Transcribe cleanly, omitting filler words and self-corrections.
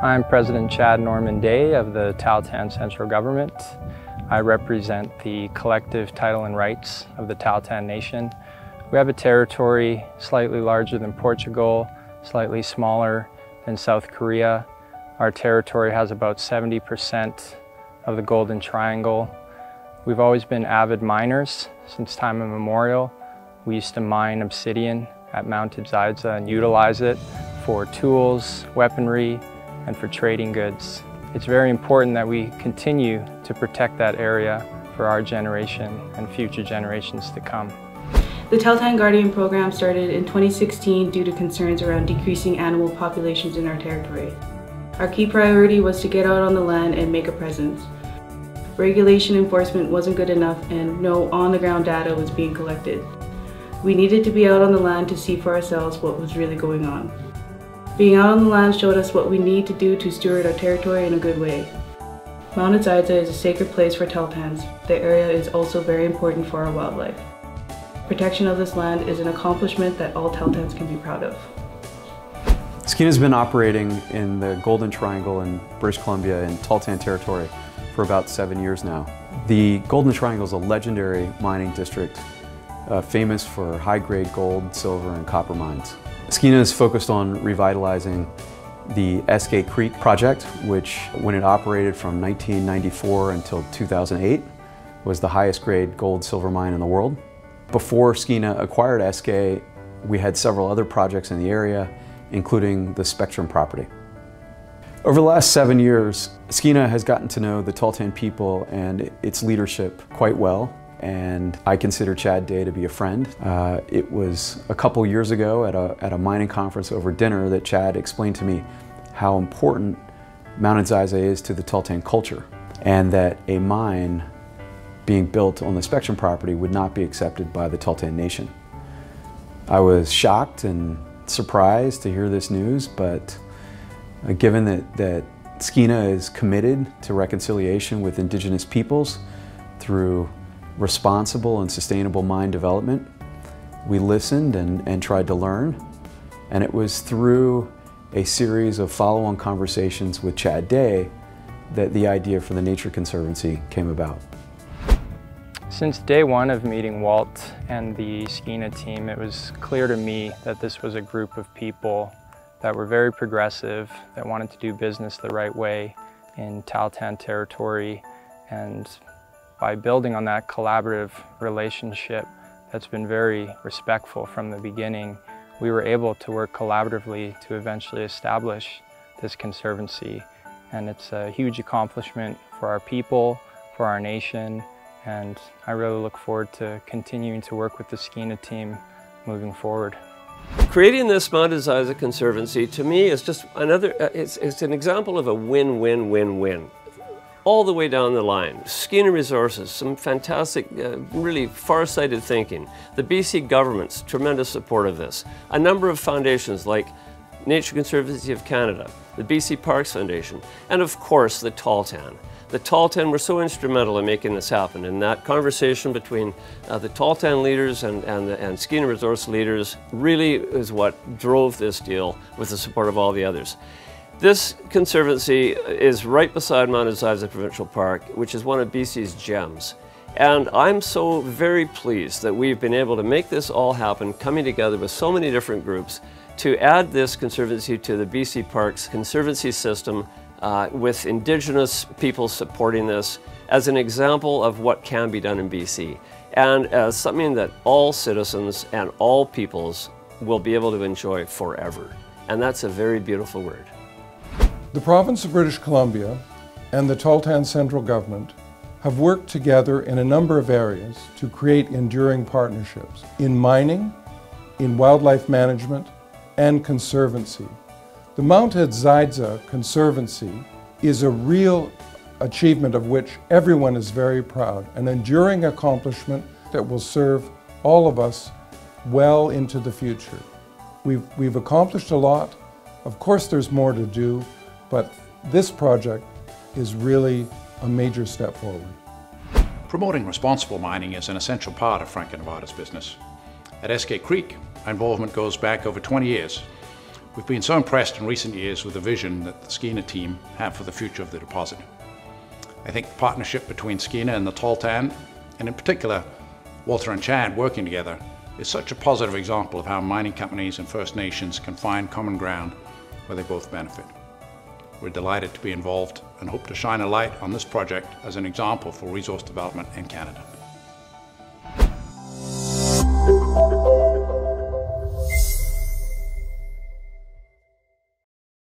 I'm President Chad Norman Day of the Tahltan Central Government. I represent the collective title and rights of the Tahltan Nation. We have a territory slightly larger than Portugal, slightly smaller than South Korea. Our territory has about 70% of the Golden Triangle. We've always been avid miners since time immemorial. We used to mine obsidian at Mount Edziza and utilize it for tools, weaponry, and for trading goods. It's very important that we continue to protect that area for our generation and future generations to come. The Tahltan Guardian program started in 2016 due to concerns around decreasing animal populations in our territory. Our key priority was to get out on the land and make a presence. Regulation enforcement wasn't good enough and no on-the-ground data was being collected. We needed to be out on the land to see for ourselves what was really going on. Being out on the land showed us what we need to do to steward our territory in a good way. Mount Edziza is a sacred place for Tahltans. The area is also very important for our wildlife. Protection of this land is an accomplishment that all Tahltans can be proud of. Skeena has been operating in the Golden Triangle in British Columbia in Tahltan territory for about 7 years now. The Golden Triangle is a legendary mining district famous for high-grade gold, silver, and copper mines. Skeena is focused on revitalizing the Eskay Creek project, which, when it operated from 1994 until 2008, was the highest grade gold silver mine in the world. Before Skeena acquired Eskay, we had several other projects in the area, including the Spectrum property. Over the last 7 years, Skeena has gotten to know the Tahltan people and its leadership quite well, and I consider Chad Day to be a friend. It was a couple years ago at a mining conference over dinner that Chad explained to me how important Mount Edziza is to the Tahltan culture, and that a mine being built on the Spectrum property would not be accepted by the Tahltan Nation. I was shocked and surprised to hear this news, but given that Skeena is committed to reconciliation with Indigenous peoples through responsible and sustainable mine development, we listened and tried to learn. And it was through a series of follow-on conversations with Chad Day that the idea for the Nature Conservancy came about. Since day one of meeting Walt and the Skeena team, it was clear to me that this was a group of people that were very progressive, that wanted to do business the right way in Tahltan territory, and by building on that collaborative relationship that's been very respectful from the beginning, we were able to work collaboratively to eventually establish this conservancy. And it's a huge accomplishment for our people, for our nation, and I really look forward to continuing to work with the Skeena team moving forward. Creating this Mount Edziza Conservancy, to me, is just another, it's an example of a win-win-win-win. All the way down the line. Skeena Resources, some fantastic, really far-sighted thinking. The BC government's tremendous support of this. A number of foundations like Nature Conservancy of Canada, the BC Parks Foundation, and of course the Tahltan. The Tahltan were so instrumental in making this happen, and that conversation between the Tahltan leaders and Skeena Resource leaders really is what drove this deal with the support of all the others. This conservancy is right beside Mount Edziza Provincial Park, which is one of BC's gems. And I'm so very pleased that we've been able to make this all happen, coming together with so many different groups to add this conservancy to the BC Parks conservancy system with Indigenous people supporting this as an example of what can be done in BC, and as something that all citizens and all peoples will be able to enjoy forever. And that's a very beautiful word. The province of British Columbia and the Tahltan Central Government have worked together in a number of areas to create enduring partnerships in mining, in wildlife management, and conservancy. The Mount Edziza Conservancy is a real achievement of which everyone is very proud, an enduring accomplishment that will serve all of us well into the future. We've accomplished a lot. Of course, there's more to do, but this project is really a major step forward. Promoting responsible mining is an essential part of Franco Nevada's business. At Eskay Creek, our involvement goes back over 20 years. We've been so impressed in recent years with the vision that the Skeena team have for the future of the deposit. I think the partnership between Skeena and the Tahltan, and in particular Walter and Chad working together, is such a positive example of how mining companies and First Nations can find common ground where they both benefit. We're delighted to be involved and hope to shine a light on this project as an example for resource development in Canada.